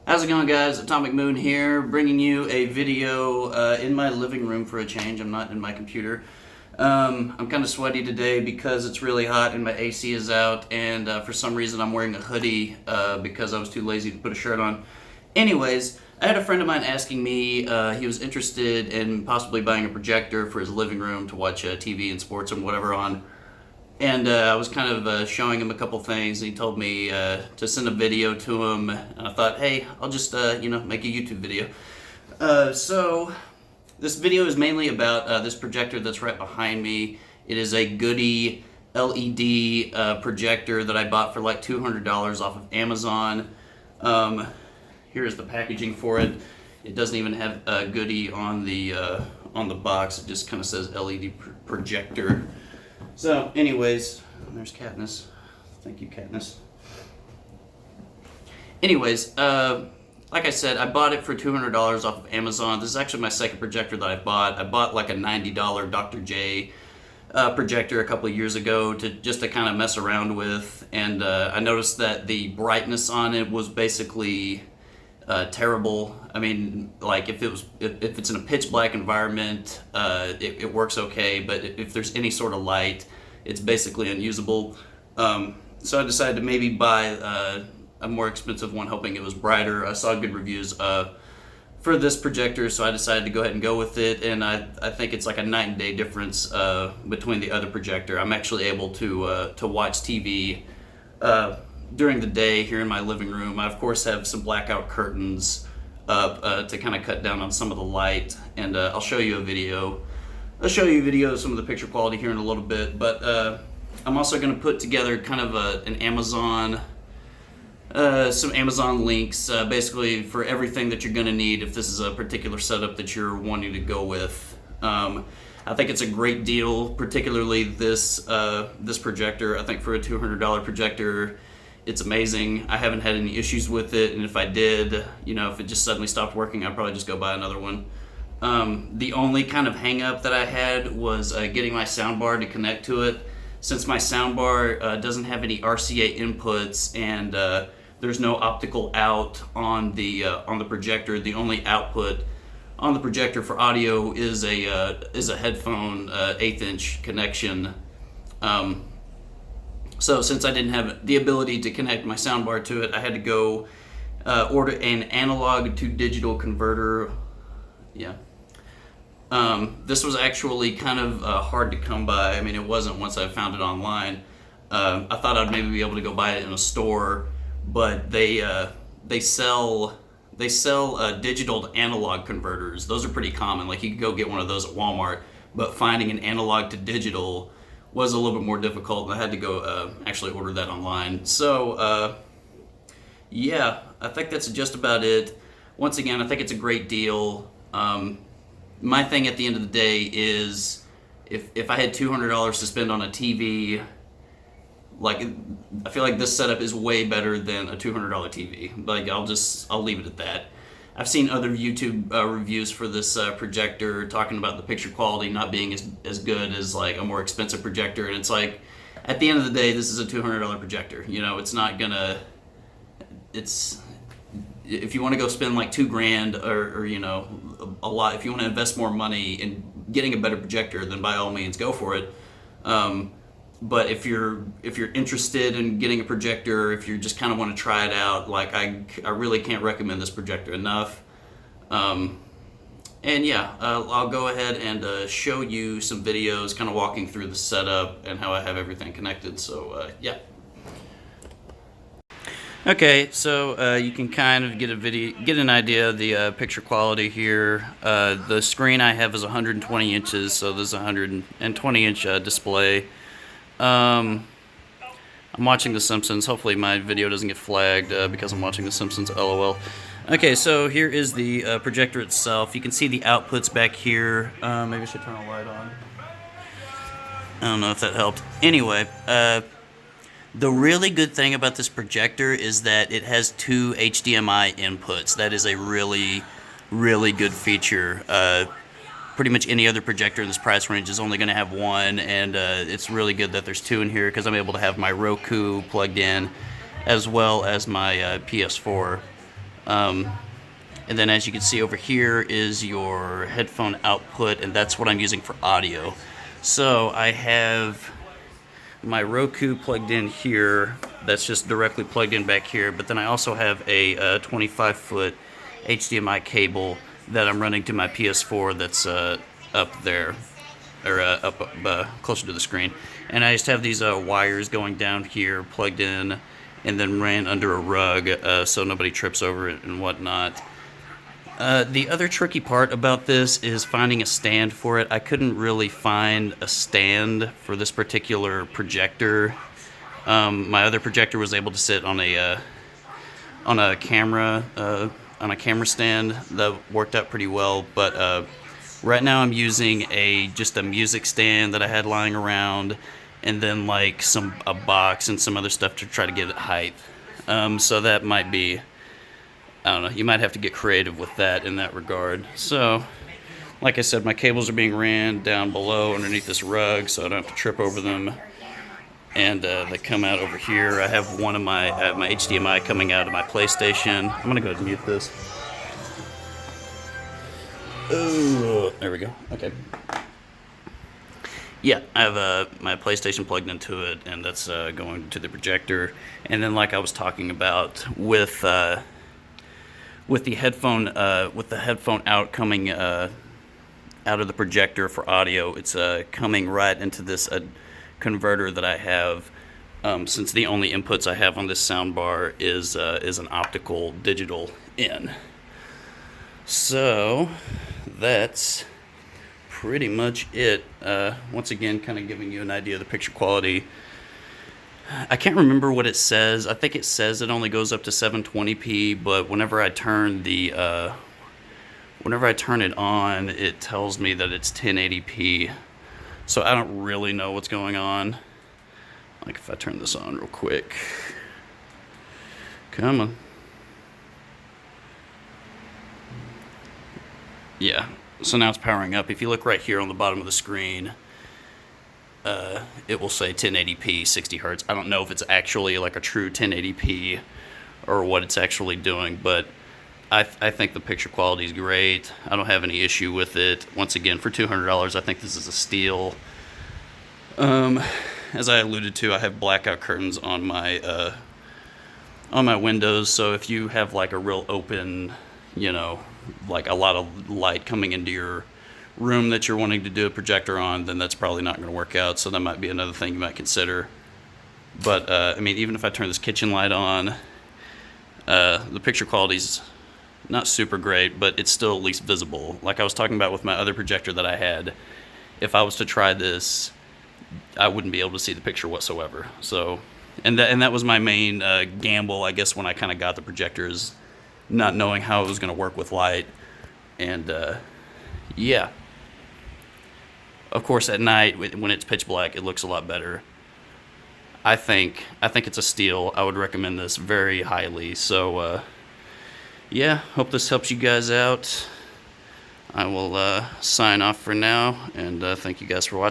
How's it going, guys? Atomic Moon here, bringing you a video in my living room for a change. I'm not in my computer. I'm kind of sweaty today because it's really hot and my AC is out, and for some reason I'm wearing a hoodie because I was too lazy to put a shirt on. Anyways, I had a friend of mine asking me, he was interested in possibly buying a projector for his living room to watch TV and sports and whatever on. And I was kind of showing him a couple things, and he told me to send a video to him, and I thought, hey, I'll just, make a YouTube video. So this video is mainly about this projector that's right behind me. It is a Goodee LED projector that I bought for like $200 off of Amazon. Here's the packaging for it. It doesn't even have Goodee on the box. It just kind of says LED projector. So, anyways, there's Katniss. Thank you, Katniss. Anyways, like I said, I bought it for $200 off of Amazon. This is actually my second projector that I bought. I bought like a $90 Dr. J projector a couple of years ago just to kind of mess around with, and I noticed that the brightness on it was basically terrible. I mean, like if it's in a pitch black environment, it works okay, but if there's any sort of light, it's basically unusable. So I decided to maybe buy a more expensive one, hoping it was brighter. I saw good reviews for this projector, so I decided to go ahead and go with it, and I think it's like a night and day difference between the other projector. I'm actually able to watch TV during the day here in my living room. I of course have some blackout curtains up to kind of cut down on some of the light, and I'll show you a video. I'll show you a video of some of the picture quality here in a little bit, but I'm also going to put together kind of an Amazon, some Amazon links, basically for everything that you're going to need if this is a particular setup that you're wanting to go with. I think it's a great deal, particularly this projector. I think for a $200 projector, it's amazing. I haven't had any issues with it, and if I did, if it just suddenly stopped working, I'd probably just go buy another one. The only kind of hang up that I had was getting my soundbar to connect to it. Since my soundbar doesn't have any RCA inputs, and there's no optical out on the projector, the only output on the projector for audio is a headphone 1/8 inch connection. So since I didn't have the ability to connect my soundbar to it, I had to go order an analog to digital converter. Yeah. This was actually kind of hard to come by. I mean, it wasn't once I found it online. I thought I'd maybe be able to go buy it in a store, but they sell digital to analog converters. Those are pretty common. Like you could go get one of those at Walmart, but finding an analog to digital was a little bit more difficult, and I had to go actually order that online. So yeah, I think that's just about it. Once again, I think it's a great deal. My thing at the end of the day is if I had $200 to spend on a TV, like I feel like this setup is way better than a $200 TV. Like I'll leave it at that. I've seen other YouTube reviews for this projector talking about the picture quality not being as good as like a more expensive projector, and it's like at the end of the day, this is a $200 projector. It's not gonna. It's if you want to go spend like $2,000 or a lot, if you want to invest more money in getting a better projector, then by all means go for it. But if you're interested in getting a projector, if you just kind of want to try it out, like I really can't recommend this projector enough. And yeah, I'll go ahead and show you some videos kind of walking through the setup and how I have everything connected. So yeah. Okay, so you can kind of get an idea of the picture quality here. The screen I have is 120 inches, so there's a 120-inch display. I'm watching The Simpsons. Hopefully my video doesn't get flagged because I'm watching The Simpsons, LOL. Okay, so here is the projector itself. You can see the outputs back here. Maybe I should turn a light on. I don't know if that helped. Anyway, the really good thing about this projector is that it has 2 HDMI inputs. That is a really, really good feature. Pretty much any other projector in this price range is only going to have one, and it's really good that there's 2 in here because I'm able to have my Roku plugged in as well as my PS4. And then as you can see over here is your headphone output, and that's what I'm using for audio. So I have my Roku plugged in here, that's just directly plugged in back here, but then I also have a 25-foot HDMI cable that I'm running to my PS4 that's up there, or up closer to the screen. And I just have these wires going down here plugged in and then ran under a rug so nobody trips over it and whatnot. The other tricky part about this is finding a stand for it. I couldn't really find a stand for this particular projector. My other projector was able to sit on a camera stand that worked out pretty well. But right now I'm using just a music stand that I had lying around, and then like a box and some other stuff to try to get it height. So that might be, I don't know, you might have to get creative with that in that regard. So, like I said, my cables are being ran down below underneath this rug so I don't have to trip over them. And they come out over here. I have one of my HDMI coming out of my PlayStation. I'm going to go ahead and mute this. Oh, there we go. Okay. Yeah, I have my PlayStation plugged into it, and that's going to the projector. And then, like I was talking about, with the headphone out coming out of the projector for audio, it's coming right into this converter that I have. Since the only inputs I have on this soundbar is an optical digital in. So that's pretty much it. Once again, kind of giving you an idea of the picture quality. I can't remember what it says. I think it says it only goes up to 720p, but whenever I turn it on, it tells me that it's 1080p. So I don't really know what's going on. Like if I turn this on real quick. Come on. Yeah. So now it's powering up. If you look right here on the bottom of the screen, it will say 1080p, 60 hertz. I don't know if it's actually like a true 1080p or what it's actually doing, but I think the picture quality is great. I don't have any issue with it. Once again, for $200, I think this is a steal. As I alluded to, I have blackout curtains on my windows, so if you have like a real open, like a lot of light coming into your room that you're wanting to do a projector on, then that's probably not going to work out. So that might be another thing you might consider. But I mean, even if I turn this kitchen light on, the picture quality's not super great, but it's still at least visible. Like I was talking about with my other projector that I had, if I was to try this, I wouldn't be able to see the picture whatsoever. So, and that was my main gamble, I guess, when I kind of got the projector, is not knowing how it was going to work with light. And yeah. Of course, at night, when it's pitch black, it looks a lot better. I think it's a steal. I would recommend this very highly. So, yeah, hope this helps you guys out. I will sign off for now, and thank you guys for watching.